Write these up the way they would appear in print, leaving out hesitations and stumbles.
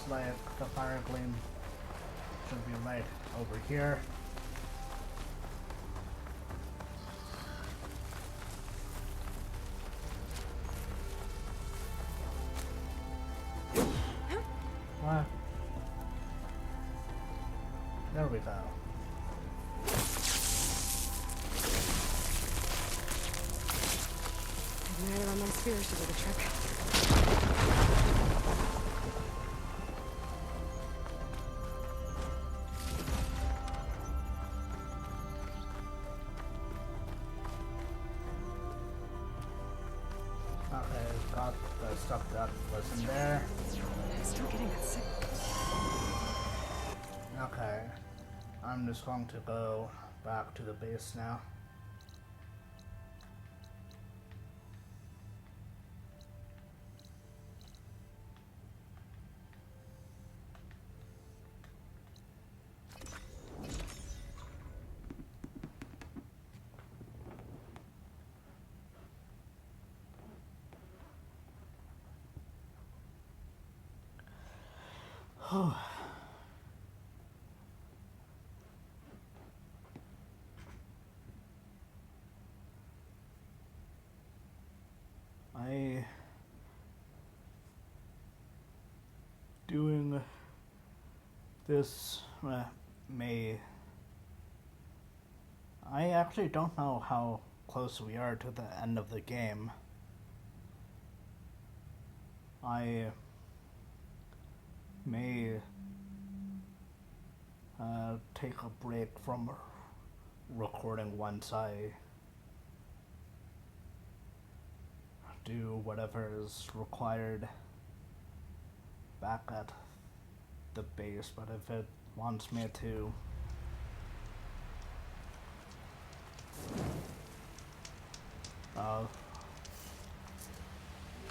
looks like the fire gleam should be right over here. What? There we go. Neither on my spear should do the trick. Okay, got the stuff that was in there. I'm still getting that sick. Okay, I'm just going to go back to the base now. I doing this may I actually don't know how close we are to the end of the game. I may take a break from recording once I do whatever is required back at the base, but if it wants me to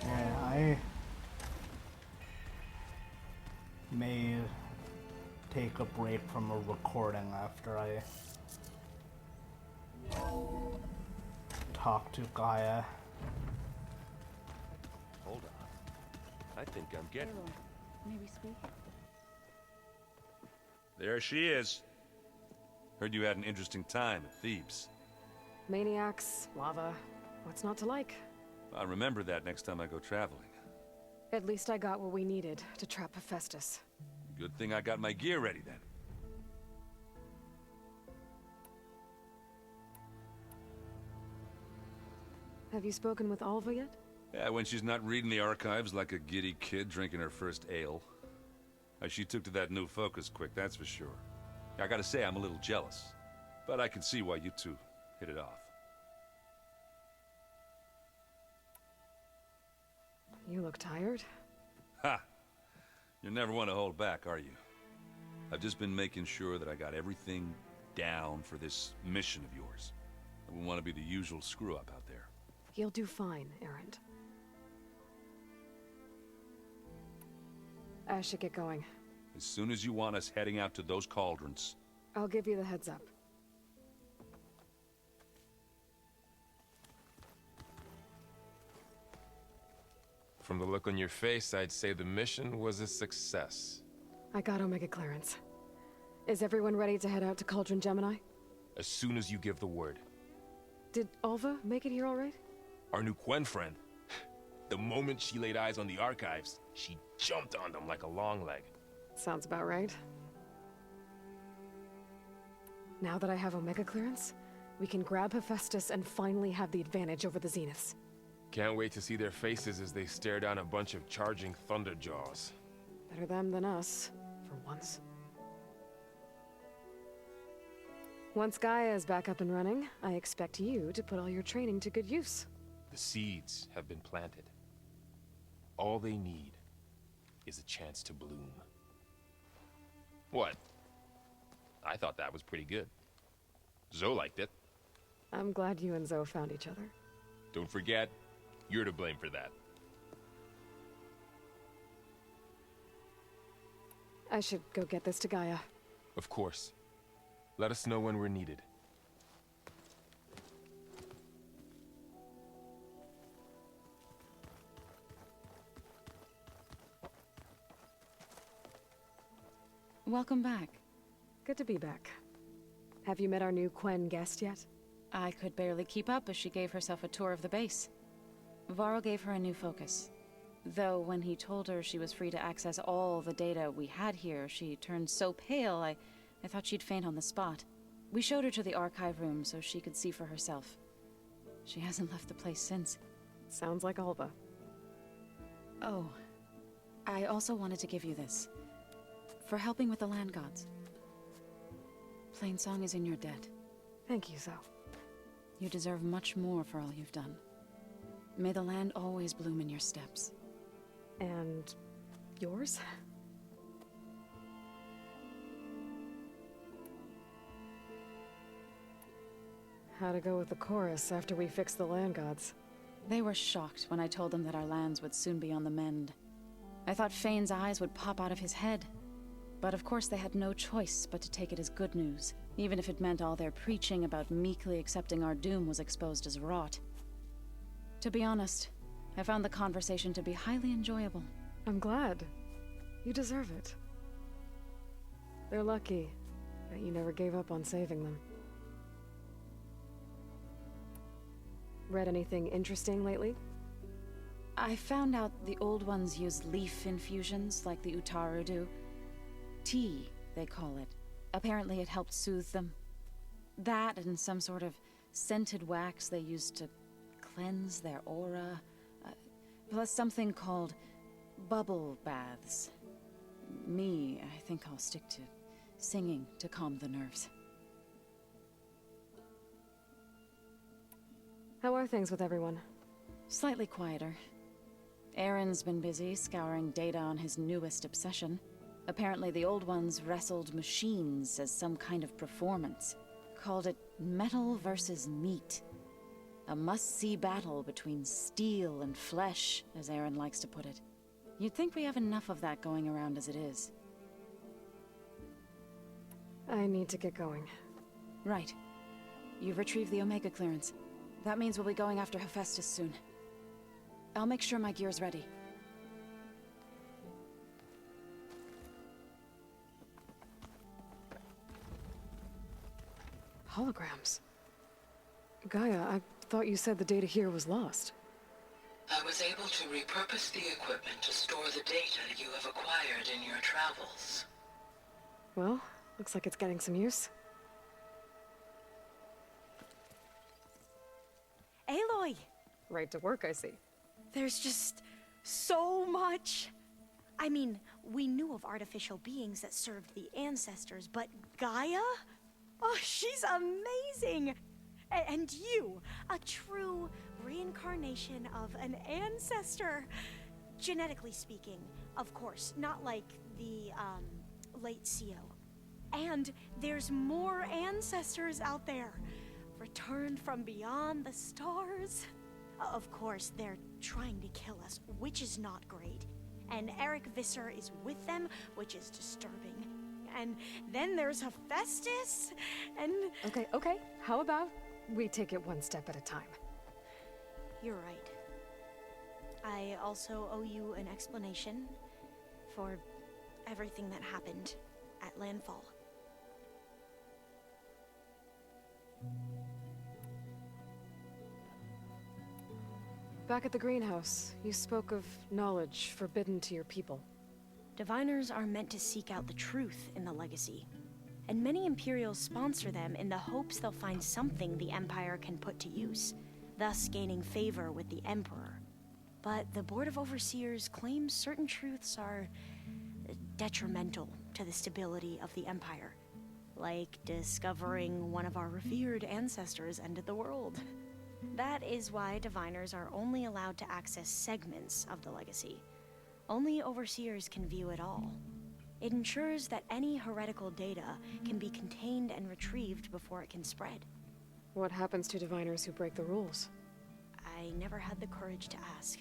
yeah, I may take a break from a recording after I talk to Gaia. Hold on. I think I'm getting it. May we speak? There she is. Heard you had an interesting time at Thebes. Maniacs, lava, what's not to like? I'll remember that next time I go traveling. At least I got what we needed to trap Hephaestus. Good thing I got my gear ready then. Have you spoken with Alva yet? Yeah, when she's not reading the archives like a giddy kid drinking her first ale. She took to that new focus quick, that's for sure. I gotta say, I'm a little jealous. But I can see why you two hit it off. You look tired. Ha! You never want to hold back, are you? I've just been making sure that I got everything down for this mission of yours. I wouldn't want to be the usual screw-up out there. You'll do fine, Errant. I should get going. As soon as you want us heading out to those cauldrons. I'll give you the heads up. From the look on your face, I'd say the mission was a success. I got Omega clearance. Is everyone ready to head out to Cauldron Gemini? As soon as you give the word. Did Alva make it here all right? Our new Quen friend. The moment she laid eyes on the archives, she jumped on them like a long leg. Sounds about right. Now that I have Omega clearance, we can grab Hephaestus and finally have the advantage over the Zeniths. Can't wait to see their faces as they stare down a bunch of charging Thunderjaws. Better them than us, for once. Once Gaia is back up and running, I expect you to put all your training to good use. The seeds have been planted. All they need is a chance to bloom. What? I thought that was pretty good. Zoe liked it. I'm glad you and Zoe found each other. Don't forget, you're to blame for that. I should go get this to Gaia. Of course. Let us know when we're needed. Welcome back. Good to be back. Have you met our new Quen guest yet? I could barely keep up as she gave herself a tour of the base. Varl gave her a new focus. Though when he told her she was free to access all the data we had here, she turned so pale I thought she'd faint on the spot. We showed her to the archive room so she could see for herself. She hasn't left the place since. Sounds like Alba. Oh, I also wanted to give you this. For helping with the land gods. Plainsong is in your debt. Thank you, Zoe. You deserve much more for all you've done. May the land always bloom in your steps. And yours? How'd it go with the chorus after we fixed the land gods? They were shocked when I told them that our lands would soon be on the mend. I thought Fane's eyes would pop out of his head. But of course they had no choice but to take it as good news, even if it meant all their preaching about meekly accepting our doom was exposed as rot. To be honest, I found the conversation to be highly enjoyable. I'm glad. You deserve it. They're lucky that you never gave up on saving them. Read anything interesting lately? I found out the old ones use leaf infusions like the Utaru do. Tea, they call it. Apparently it helped soothe them. That and some sort of scented wax they used to cleanse their aura. Plus something called bubble baths. I think I'll stick to singing to calm the nerves. How are things with everyone? Slightly quieter. Aaron's been busy scouring data on his newest obsession. Apparently the old ones wrestled machines as some kind of performance. Called it metal versus meat. A must-see battle between steel and flesh, as Aaron likes to put it. You'd think we have enough of that going around as it is. I need to get going. Right. You've retrieved the Omega clearance. That means we'll be going after Hephaestus soon. I'll make sure my gear's ready. Holograms. Gaia, I thought you said the data here was lost. I was able to repurpose the equipment to store the data you have acquired in your travels. Well, looks like it's getting some use. Aloy! Right to work, I see. There's just so much. I mean, we knew of artificial beings that served the ancestors, but Gaia? Oh, she's amazing! And you, a true reincarnation of an ancestor. Genetically speaking, of course, not like the, late CO. And there's more ancestors out there, returned from beyond the stars. Of course, they're trying to kill us, which is not great. And Eric Visser is with them, which is disturbing. And then there's Hephaestus, and... Okay. How about we take it one step at a time? You're right. I also owe you an explanation for everything that happened at Landfall. Back at the greenhouse, you spoke of knowledge forbidden to your people. Diviners are meant to seek out the truth in the legacy, and many Imperials sponsor them in the hopes they'll find something the Empire can put to use, thus gaining favor with the Emperor. But the Board of Overseers claims certain truths are detrimental to the stability of the Empire, like discovering one of our revered ancestors ended the world. That is why Diviners are only allowed to access segments of the legacy. Only Overseers can view it all. It ensures that any heretical data can be contained and retrieved before it can spread. What happens to Diviners who break the rules? I never had the courage to ask.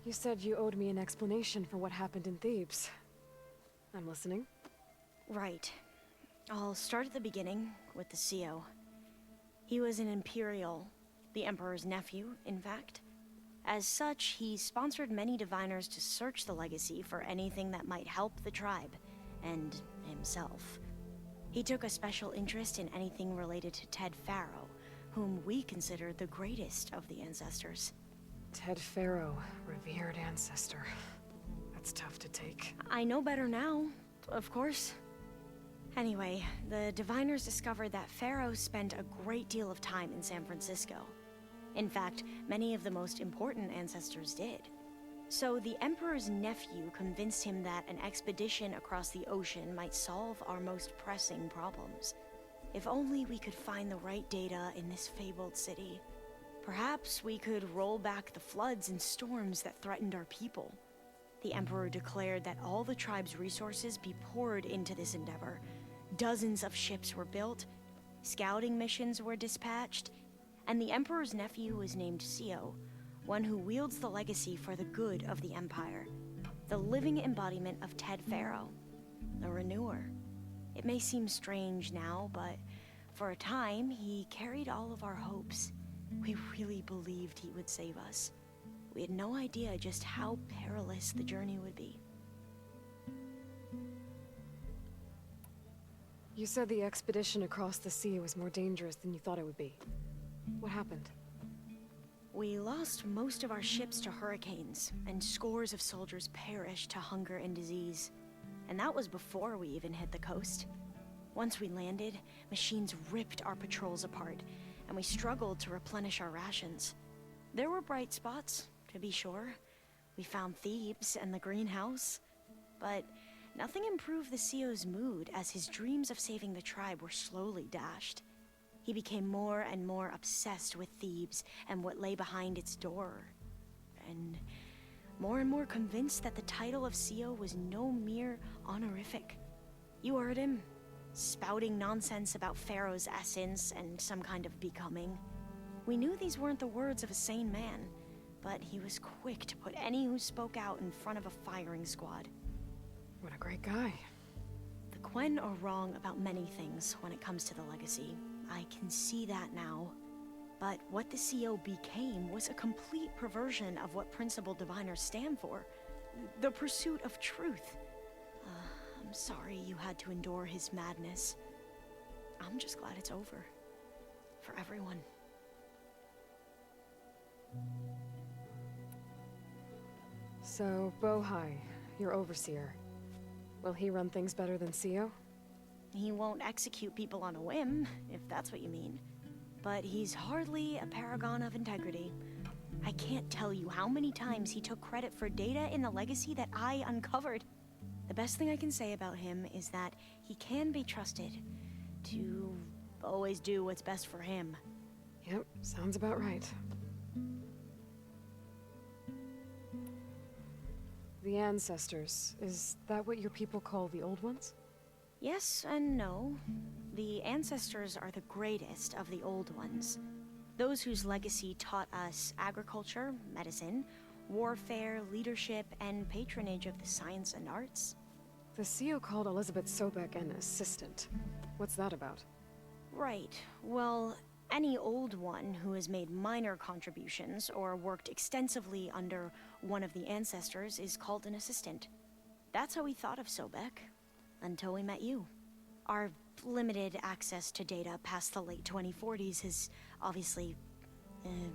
You said you owed me an explanation for what happened in Thebes. I'm listening. Right. I'll start at the beginning with the CO. He was an Imperial, the Emperor's nephew, in fact. As such, he sponsored many diviners to search the legacy for anything that might help the tribe, and himself. He took a special interest in anything related to Ted Faro, whom we consider the greatest of the ancestors. Ted Faro, revered ancestor. That's tough to take. I know better now, of course. Anyway, the diviners discovered that Faro spent a great deal of time in San Francisco. In fact, many of the most important ancestors did. So the Emperor's nephew convinced him that an expedition across the ocean might solve our most pressing problems. If only we could find the right data in this fabled city. Perhaps we could roll back the floods and storms that threatened our people. The Emperor declared that all the tribe's resources be poured into this endeavor. Dozens of ships were built, scouting missions were dispatched, and the Emperor's nephew was named Sio, one who wields the legacy for the good of the Empire, the living embodiment of Ted Faro, a renewer. It may seem strange now, but for a time, he carried all of our hopes. We really believed he would save us. We had no idea just how perilous the journey would be. You said the expedition across the sea was more dangerous than you thought it would be. What happened? We lost most of our ships to hurricanes, and scores of soldiers perished to hunger and disease. And that was before we even hit the coast. Once we landed, machines ripped our patrols apart, and we struggled to replenish our rations. There were bright spots, to be sure. We found Thebes and the greenhouse, but nothing improved the CEO's mood as his dreams of saving the tribe were slowly dashed. He became more and more obsessed with Thebes and what lay behind its door, and more convinced that the title of CEO was no mere honorific. You heard him, spouting nonsense about Pharaoh's essence and some kind of becoming. We knew these weren't the words of a sane man, but he was quick to put any who spoke out in front of a firing squad. What a great guy. The Quen are wrong about many things when it comes to the legacy. I can see that now. But what the CO became was a complete perversion of what principled diviners stand for. The pursuit of truth. I'm sorry you had to endure his madness. I'm just glad it's over. For everyone. So, Bohai, your overseer. Will he run things better than CEO? He won't execute people on a whim, if that's what you mean. But he's hardly a paragon of integrity. I can't tell you how many times he took credit for data in the legacy that I uncovered. The best thing I can say about him is that he can be trusted to always do what's best for him. Yep, sounds about right. The ancestors, is that what your people call the old ones? Yes and no. The ancestors are the greatest of the old ones. Those whose legacy taught us agriculture, medicine, warfare, leadership, and patronage of the science and arts. The CEO called Elizabeth Sobek an assistant. What's that about? Right. Well, any old one who has made minor contributions or worked extensively under one of the ancestors is called an assistant. That's how we thought of Sobek, until we met you. Our limited access to data past the late 2040s has obviously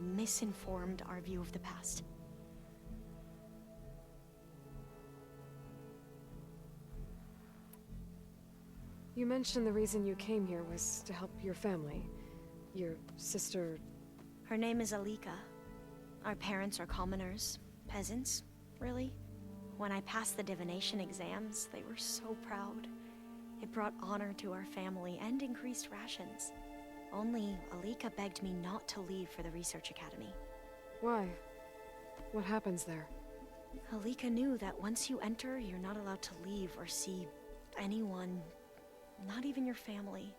misinformed our view of the past. You mentioned the reason you came here was to help your family. Your sister... Her name is Alika. Our parents are commoners, peasants, really. When I passed the divination exams, they were so proud. It brought honor to our family and increased rations. Only Alika begged me not to leave for the research academy. Why? What happens there? Alika knew that once you enter, you're not allowed to leave or see anyone, not even your family.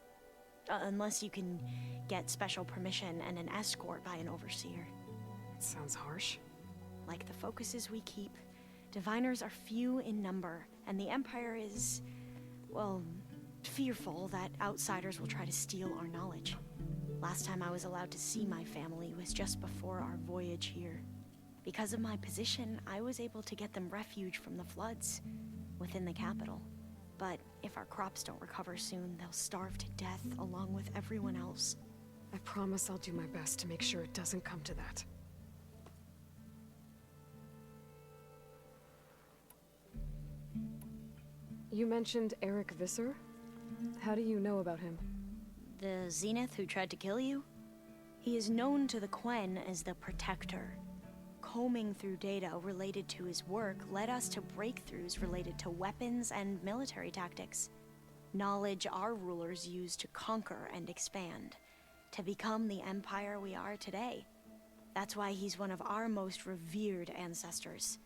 Unless you can get special permission and an escort by an overseer. It sounds harsh. Like the focuses we keep, diviners are few in number, and the Empire is, well, fearful that outsiders will try to steal our knowledge. Last time I was allowed to see my family was just before our voyage here. Because of my position, I was able to get them refuge from the floods within the capital. But if our crops don't recover soon, they'll starve to death along with everyone else. I promise I'll do my best to make sure it doesn't come to that. You mentioned Eric Visser? How do you know about him? The Zenith who tried to kill you? He is known to the Quen as the Protector. Combing through data related to his work led us to breakthroughs related to weapons and military tactics. Knowledge our rulers used to conquer and expand, to become the empire we are today. That's why he's one of our most revered ancestors.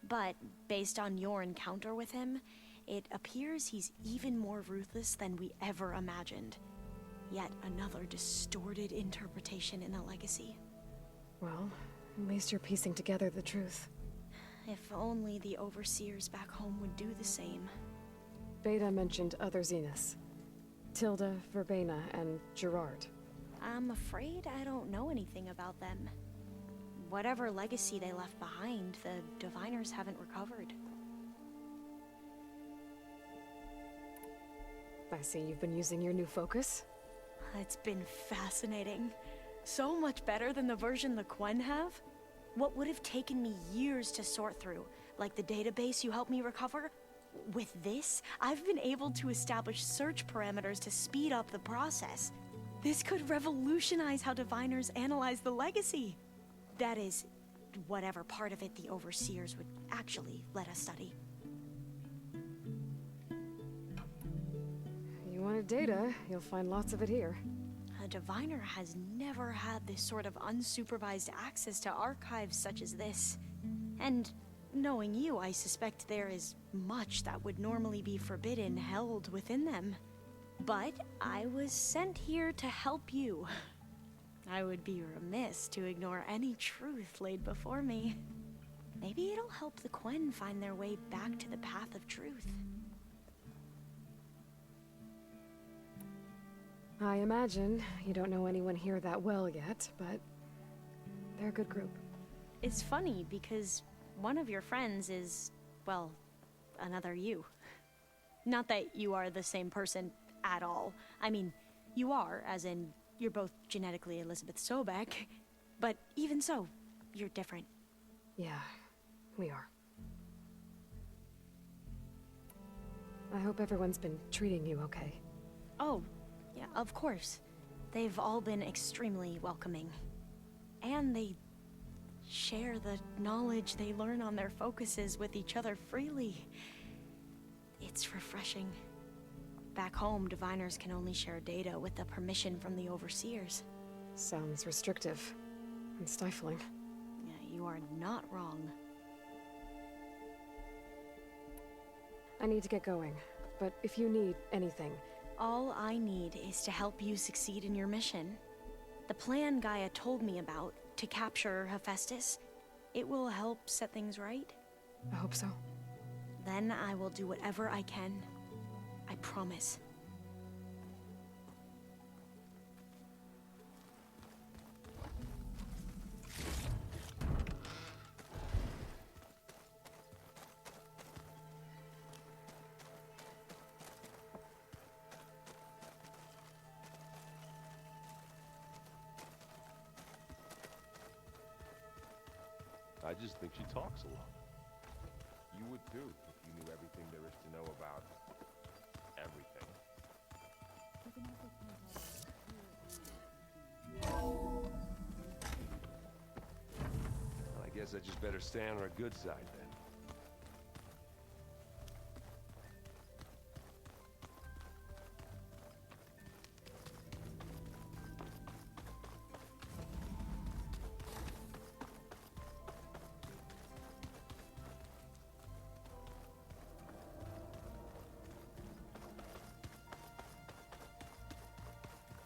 But based on your encounter with him, it appears he's even more ruthless than we ever imagined. Yet another distorted interpretation in the legacy. Well, at least you're piecing together the truth. If only the overseers back home would do the same. Beta mentioned other Zeniths. Tilda, Verbena, and Gerard. I'm afraid I don't know anything about them. Whatever legacy they left behind, the Diviners haven't recovered. I see you've been using your new focus. It's been fascinating. So much better than the version the Quen have. What would have taken me years to sort through, like the database you helped me recover, with this, I've been able to establish search parameters to speed up the process. This could revolutionize how Diviners analyze the legacy. That is, whatever part of it the Overseers would actually let us study. You wanted data, you'll find lots of it here. A Diviner has never had this sort of unsupervised access to archives such as this. And knowing you, I suspect there is much that would normally be forbidden held within them. But I was sent here to help you. I would be remiss to ignore any truth laid before me. Maybe it'll help the Quen find their way back to the path of truth. I imagine you don't know anyone here that well yet, but they're a good group. It's funny because one of your friends is, well, another you. Not that you are the same person at all. I mean, you are, as in, you're both genetically Elizabeth Sobek, but even so, you're different. Yeah, we are. I hope everyone's been treating you okay. Oh, yeah, of course. They've all been extremely welcoming. And they share the knowledge they learn on their focuses with each other freely. It's refreshing. Back home, Diviners can only share data with the permission from the Overseers. Sounds restrictive and stifling. Yeah, you are not wrong. I need to get going, but if you need anything... All I need is to help you succeed in your mission. The plan Gaia told me about, to capture Hephaestus, it will help set things right. I hope so. Then I will do whatever I can. I promise. I just think she talks a lot. You would too, if you knew everything there is to know about everything. Well, I guess I just better stay on our good side then.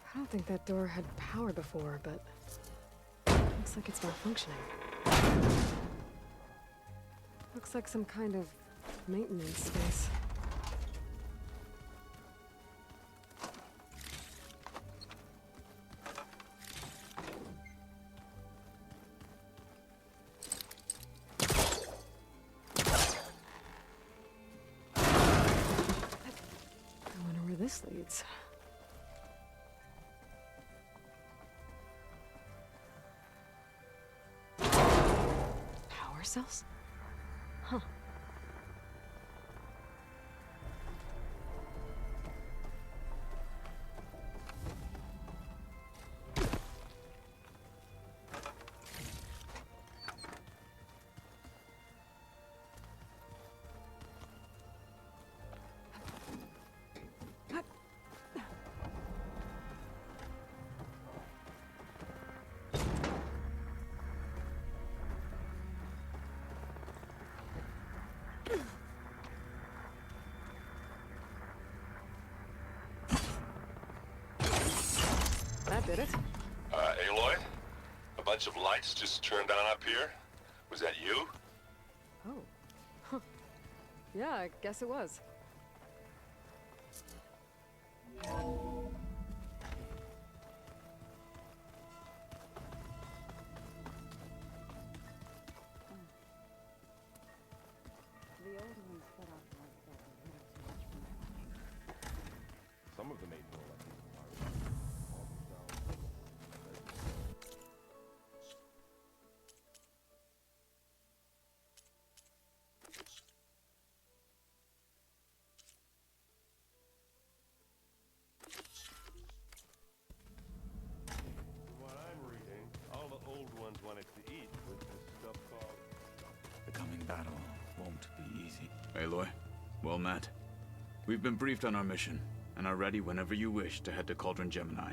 I don't think that door had power before, but... looks like it's malfunctioning. Looks like some kind of maintenance space. this leads. Power cells? Huh. That did it. Aloy? A bunch of lights just turned on up here? Was that you? Oh. Huh. Yeah, I guess it was. Some of them made more like what I'm reading, all the old ones wanted to eat with this stuff called... The coming battle won't be easy. Aloy, well met. We've been briefed on our mission, and are ready whenever you wish to head to Cauldron Gemini.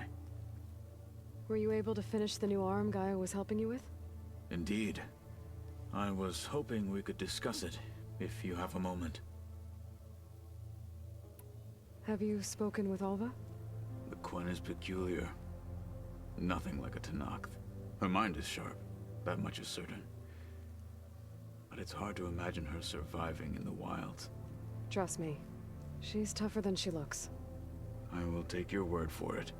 Were you able to finish the new arm Gaia was helping you with? Indeed. I was hoping we could discuss it, if you have a moment. Have you spoken with Alva? The Quen is peculiar. Nothing like a Tenakth. Her mind is sharp, that much is certain. But it's hard to imagine her surviving in the wilds. Trust me, she's tougher than she looks. I will take your word for it.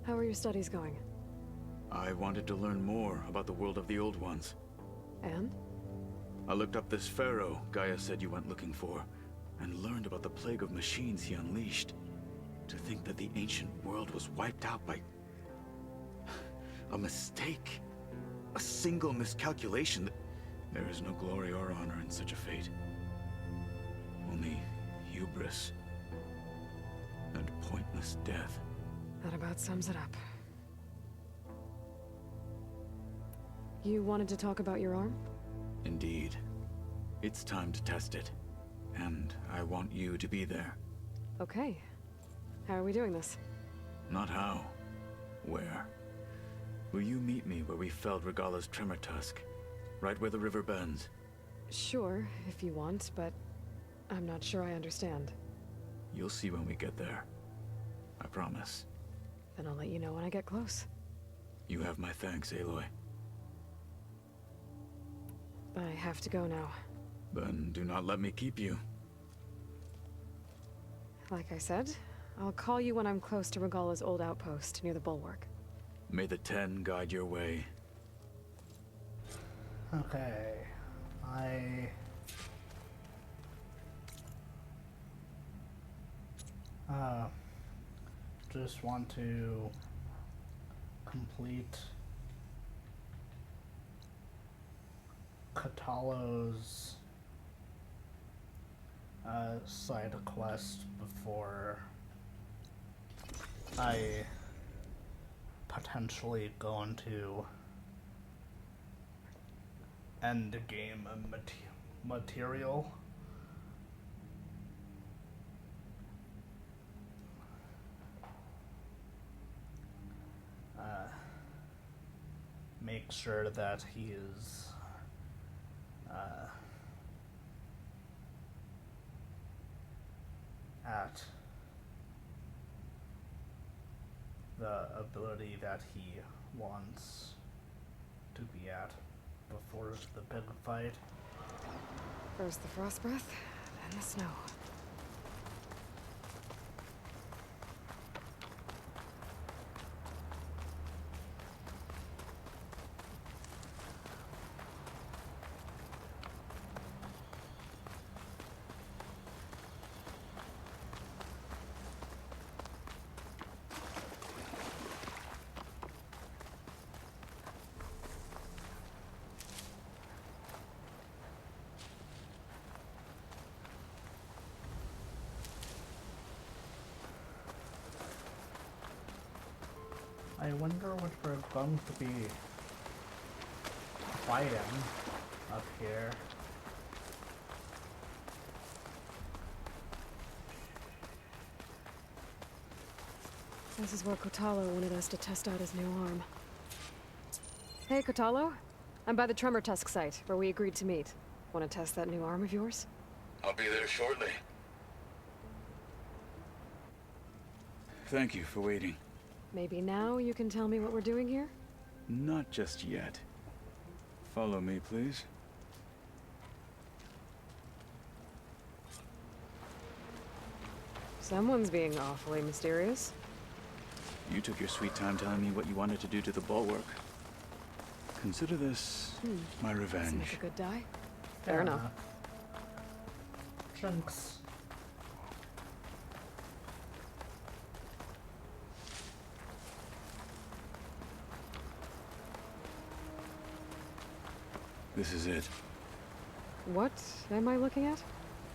How are your studies going? I wanted to learn more about the world of the Old Ones. And? I looked up this pharaoh Gaia said you went looking for, and learned about the plague of machines he unleashed. To think that the ancient world was wiped out by... a mistake. A single miscalculation. There is no glory or honor in such a fate. Only hubris and pointless death. That about sums it up. You wanted to talk about your arm? Indeed. It's time to test it. And I want you to be there. Okay. How are we doing this? Not how. Where. Will you meet me where we felled Regala's tremor tusk? Right where the river bends? Sure, if you want, but I'm not sure I understand. You'll see when we get there. I promise. Then I'll let you know when I get close. You have my thanks, Aloy. I have to go now. Then do not let me keep you. Like I said, I'll call you when I'm close to Regala's old outpost near the bulwark. May the Ten guide your way. Okay. I just want to complete Katallo's side quest before I potentially go into end game material. Make sure that he is at the ability that he wants to be at before the big fight. First the frost breath, then the snow. I wonder what we're going to be fighting up here. This is where Katallo wanted us to test out his new arm. Hey, Katallo. I'm by the Tremor Tusk site, where we agreed to meet. Want to test that new arm of yours? I'll be there shortly. Thank you for waiting. Maybe now you can tell me what we're doing here? Not just yet. Follow me, please. Someone's being awfully mysterious. You took your sweet time telling me what you wanted to do to the bulwark. Consider this my Doesn't revenge. make a good die. Fair enough. Chunks. This is it. What am I looking at?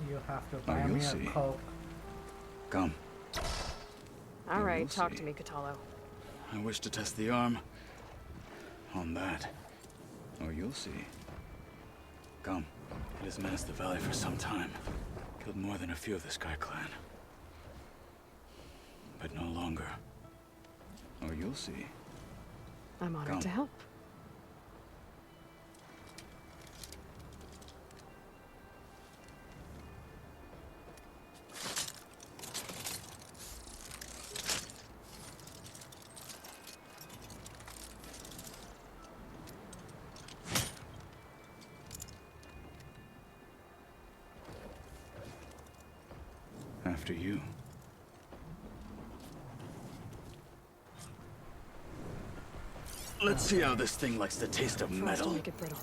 You have to buy you'll me see. a Coke. Come. All You right, will talk see. to me, Katallo. I wish to test the arm on that. Oh, you'll see. Come. It has menaced the valley for some time. Killed more than a few of the Sky Clan. But no longer. Oh, you'll see. I'm honored Come. to help. After you. Let's see how this thing likes the taste of Frost will metal. make it brittle.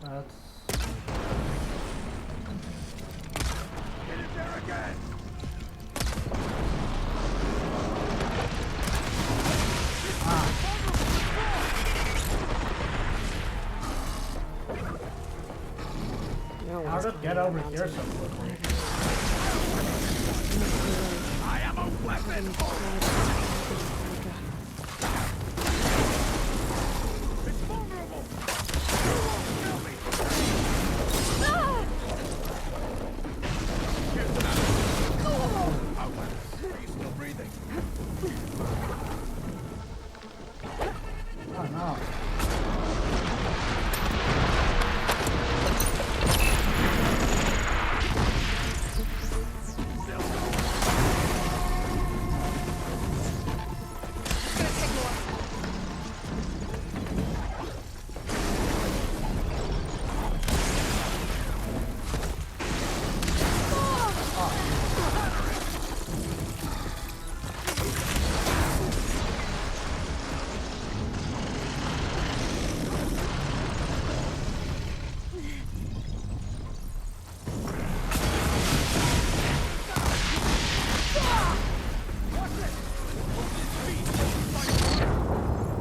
That's... No How one's did it get climbing over that here so mountain. quickly? I am a weapon! It's vulnerable! You won't kill me! Here's the mountain. Our weapon. Are you still breathing? Oh no.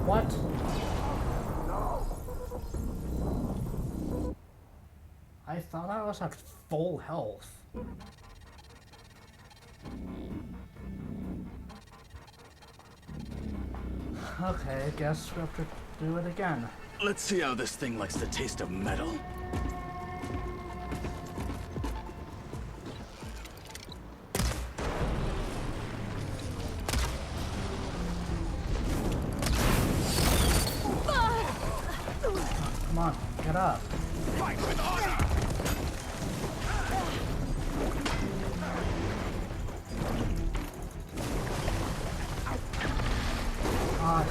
What? I thought I was at full health. Okay, I guess we have to do it again. Let's see how this thing likes the taste of metal. Come on, get up. Fight with honor!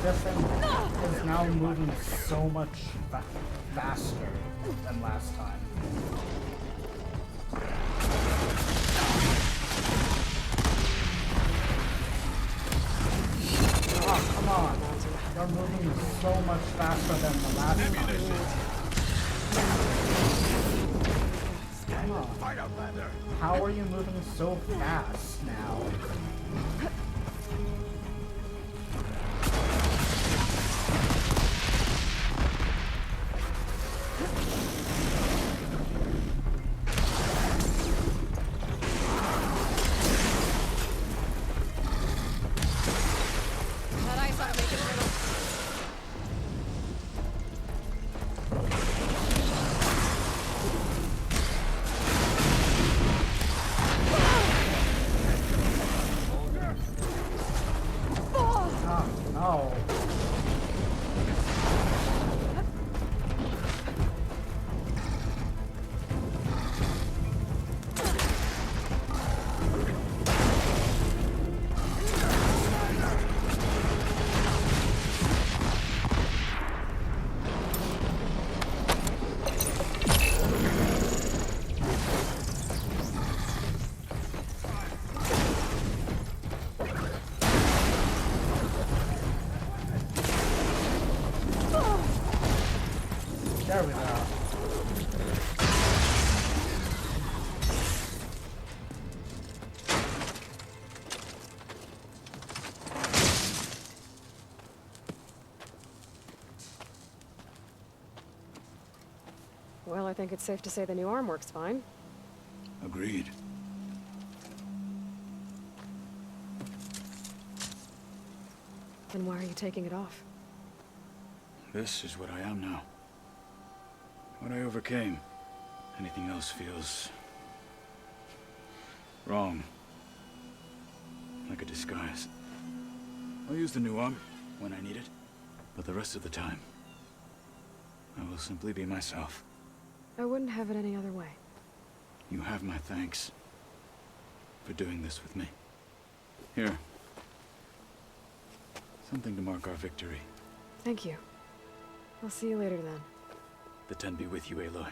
This thing is now moving so much faster than last time. Oh, come on. You're moving so much faster than the last time. Come on. How are you moving so fast now? Well, I think it's safe to say the new arm works fine. Agreed. Then why are you taking it off? This is what I am now. What I overcame. Anything else feels... wrong. Like a disguise. I'll use the new arm when I need it, but the rest of the time, I will simply be myself. I wouldn't have it any other way. You have my thanks for doing this with me. Here. Something to mark our victory. Thank you. I'll see you later then. The 10 be with you, Aloy.